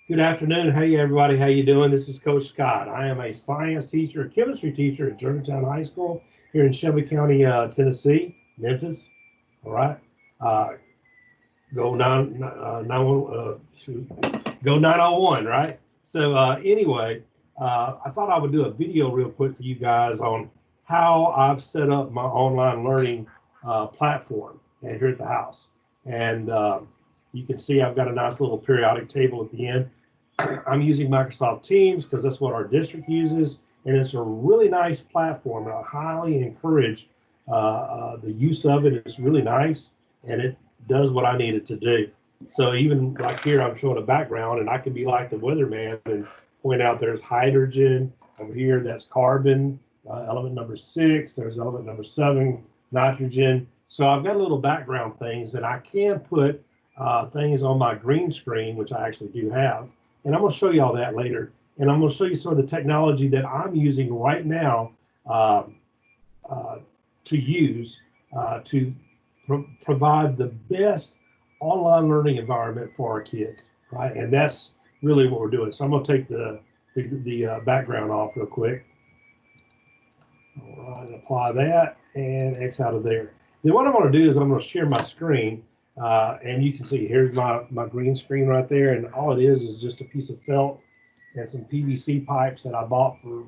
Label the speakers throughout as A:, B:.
A: Good afternoon. Hey, everybody. How you doing? This is Coach Scott. I am a science teacher, a chemistry teacher at Germantown High School here in Shelby County, Tennessee, Memphis. All right. Uh, go go 901. Right. So anyway, I thought I would do a video real quick for you guys on how I've set up my online learning platform here at the house, and you can see I've got a nice little periodic table at the end. I'm using Microsoft Teams because that's what our district uses, and it's a really nice platform. And I highly encourage the use of it. It's really nice, and it does what I need it to do. So even like here, I'm showing a background, and I can be like the weatherman and point out there's hydrogen over here. That's carbon, element number 6. There's element number 7, nitrogen. So I've got little background things, and I can put things on my green screen, which I actually do have. And I'm going to show you all that later. And I'm going to show you some of the technology that I'm using right now uh, to use to provide the best online learning environment for our kids, right? And that's really what we're doing. So I'm going to take the background off real quick. All right, apply that and X out of there. Then what I'm going to do is I'm going to share my screen. And you can see here's my green screen right there, and all it is just a piece of felt and some PVC pipes that I bought for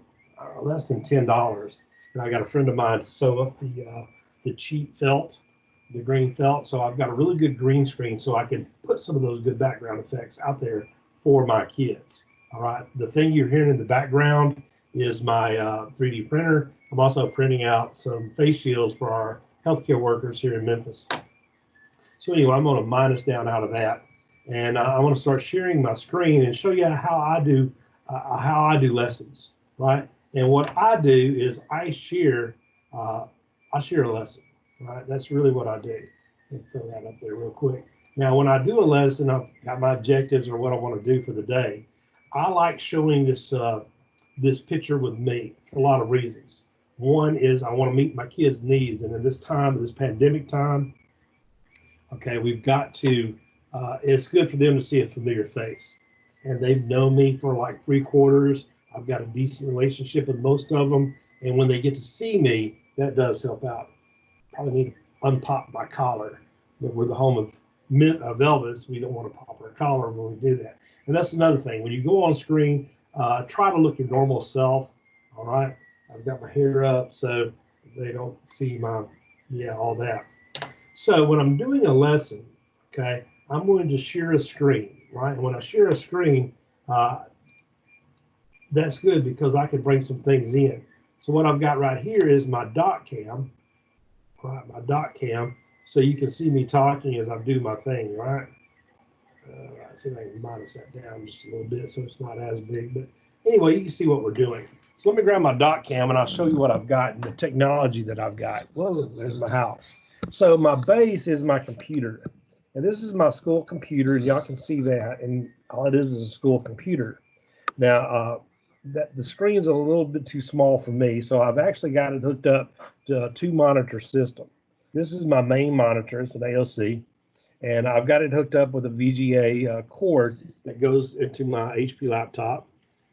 A: less than $10. And I got a friend of mine to sew up the cheap felt, the green felt. So I've got a really good green screen, so I can put some of those good background effects out there for my kids. All right, the thing you're hearing in the background is my 3D printer. I'm also printing out some face shields for our healthcare workers here in Memphis. So anyway, I'm going to minus down out of that, and I want to start sharing my screen and show you how I do lessons, right? And what I do is I share a lesson, right? That's really what I do. Let me fill that up there real quick. Now, when I do a lesson, I've got my objectives or what I want to do for the day. I like showing this picture with me for a lot of reasons. One is I want to meet my kids' needs, and in this time, this pandemic time, okay, we've got to, it's good for them to see a familiar face. And they've known me for like 3/4. I've got a decent relationship with most of them. And when they get to see me, that does help out. Probably need to unpop my collar. But we're the home of Elvis. We don't want to pop our collar when we do that. And that's another thing. When you go on screen, try to look your normal self. All right. I've got my hair up so they don't see all that. So when I'm doing a lesson, okay, I'm going to share a screen, right? And when I share a screen, that's good because I can bring some things in. So what I've got right here is my dot cam, right? My dot cam, so you can see me talking as I do my thing, right? Let's see if I can minus that down just a little bit so it's not as big. But anyway, you can see what we're doing. So let me grab my dot cam and I'll show you what I've got and the technology that I've got. Whoa, there's my house. So my base is my computer, and this is my school computer, and y'all can see that, and all it is a school computer. Now, the screen's a little bit too small for me, so I've actually got it hooked up to a 2-monitor system. This is my main monitor, it's an AOC, and I've got it hooked up with a VGA cord that goes into my HP laptop.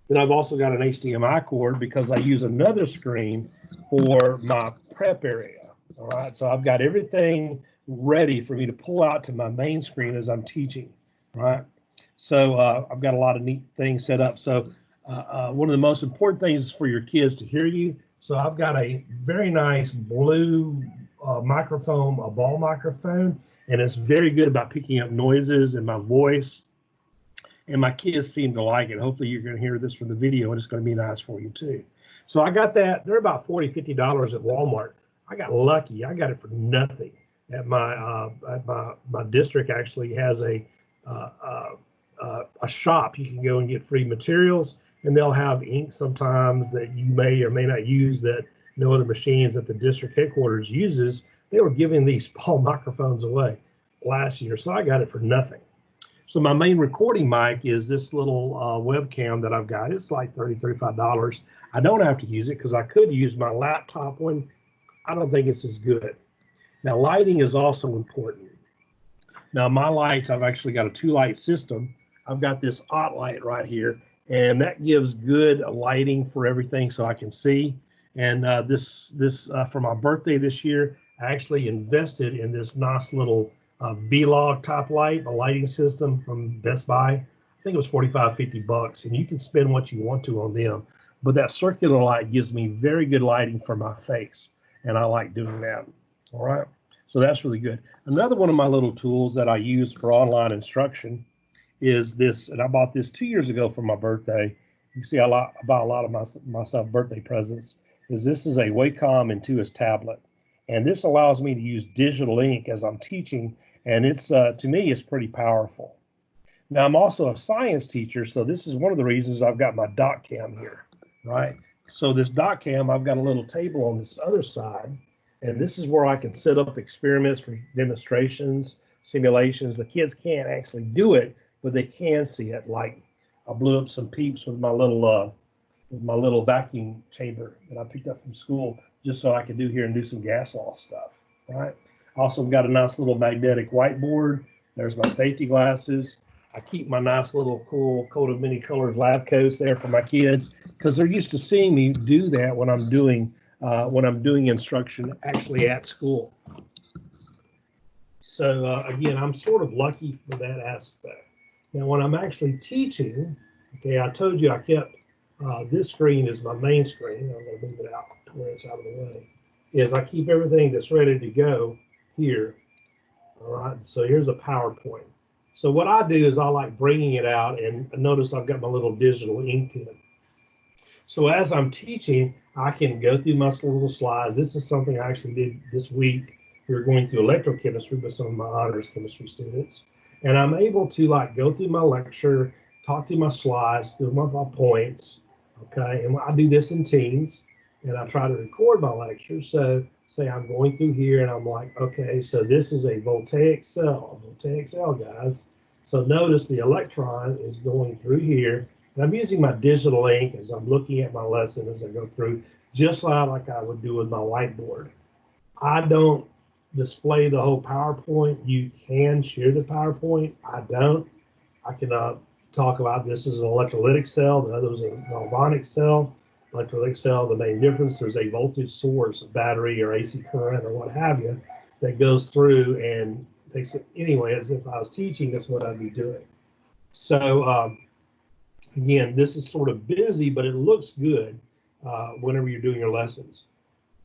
A: Then I've also got an HDMI cord because I use another screen for my prep area. All right, so I've got everything ready for me to pull out to my main screen as I'm teaching, right? So I've got a lot of neat things set up. So one of the most important things is for your kids to hear you. So I've got a very nice blue microphone, a ball microphone, and it's very good about picking up noises and my voice. And my kids seem to like it. Hopefully you're going to hear this from the video, and it's going to be nice for you too. So I got that. They're about $40, $50 at Walmart. I got lucky. I got it for nothing. At my district actually has a shop. You can go and get free materials, and they'll have ink sometimes that you may or may not use that no other machines at the district headquarters uses. They were giving these Paul microphones away last year, so I got it for nothing. So my main recording mic is this little webcam that I've got. It's like $30, $35. I don't have to use it because I could use my laptop one. I don't think it's as good. Now, lighting is also important. Now, my lights, I've actually got a 2-light system. I've got this OttLite right here, and that gives good lighting for everything so I can see. And this for my birthday this year, I actually invested in this nice little V-Log top light, a lighting system from Best Buy. I think it was 45, 50 bucks, and you can spend what you want to on them. But that circular light gives me very good lighting for my face, and I like doing that. All right, so that's really good. Another one of my little tools that I use for online instruction is this, and I bought this 2 years ago for my birthday. You see, I buy a lot of myself birthday presents. This is a Wacom Intuos tablet, and this allows me to use digital ink as I'm teaching, and it's to me, it's pretty powerful. Now, I'm also a science teacher, so this is one of the reasons I've got my dot cam here, right? So this dot cam, I've got a little table on this other side, and this is where I can set up experiments for demonstrations, simulations. The kids can't actually do it, but they can see it. Like I blew up some peeps with my little vacuum chamber that I picked up from school, just so I could do here and do some gas law stuff, right? Also got a nice little magnetic whiteboard. There's my safety glasses. I keep my nice little cool coat of many colors lab coats there for my kids, because they're used to seeing me do that when I'm doing instruction actually at school. So again, I'm sort of lucky for that aspect. Now, when I'm actually teaching, okay, I told you I kept this screen is my main screen. I'm going to move it out to where it's out of the way. Is I keep everything that's ready to go here. All right, so here's a PowerPoint. So what I do is I like bringing it out, and notice I've got my little digital ink pen. So as I'm teaching, I can go through my little slides. This is something I actually did this week. We were going through electrochemistry with some of my honors chemistry students. And I'm able to like go through my lecture, talk through my slides, through my points, okay? And I do this in Teams, and I try to record my lecture. So say I'm going through here and I'm like, okay, so this is a voltaic cell, guys. So notice the electron is going through here, and I'm using my digital ink as I'm looking at my lesson as I go through, just like I would do with my whiteboard. I don't display the whole PowerPoint. You can share the PowerPoint. I don't. I can talk about this as an electrolytic cell, the other is a galvanic cell. Electrolytic cell, the main difference, there's a voltage source, a battery or AC current or what have you, that goes through and takes it. Anyway, as if I was teaching, that's what I'd be doing. So again, this is sort of busy, but it looks good whenever you're doing your lessons.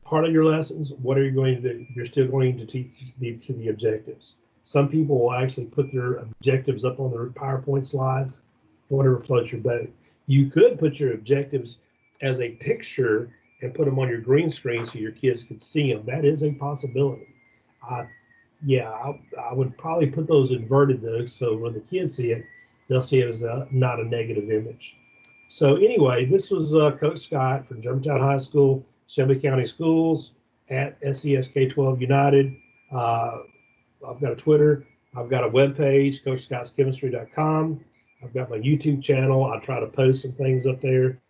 A: Part of your lessons, what are you going to do? You're still going to teach to the objectives. Some people will actually put their objectives up on their PowerPoint slides, whatever floats your boat. You could put your objectives as a picture and put them on your green screen so your kids could see them. That is a possibility. I would probably put those inverted though, so when the kids see it, they'll see it as not a negative image. So anyway, this was Coach Scott from Germantown High School, Shelby County Schools at SES K-12 United. I've got a Twitter. I've got a webpage, CoachScottsChemistry.com. I've got my YouTube channel. I try to post some things up there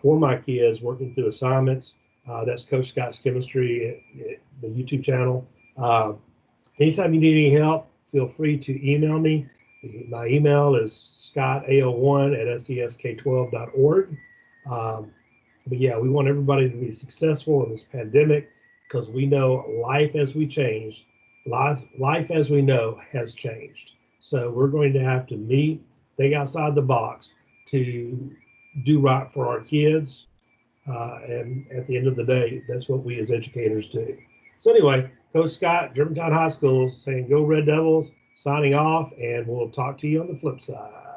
A: for my kids working through assignments. That's Coach Scott's Chemistry, the YouTube channel. Anytime you need any help, feel free to email me. My email is scottal1@sesk12.org. But yeah, we want everybody to be successful in this pandemic, because we know life as we change, life as we know has changed. So we're going to have to think outside the box to do right for our kids. And at the end of the day, that's what we as educators do. So anyway, Coach Scott, Germantown High School, saying go Red Devils, signing off, and we'll talk to you on the flip side.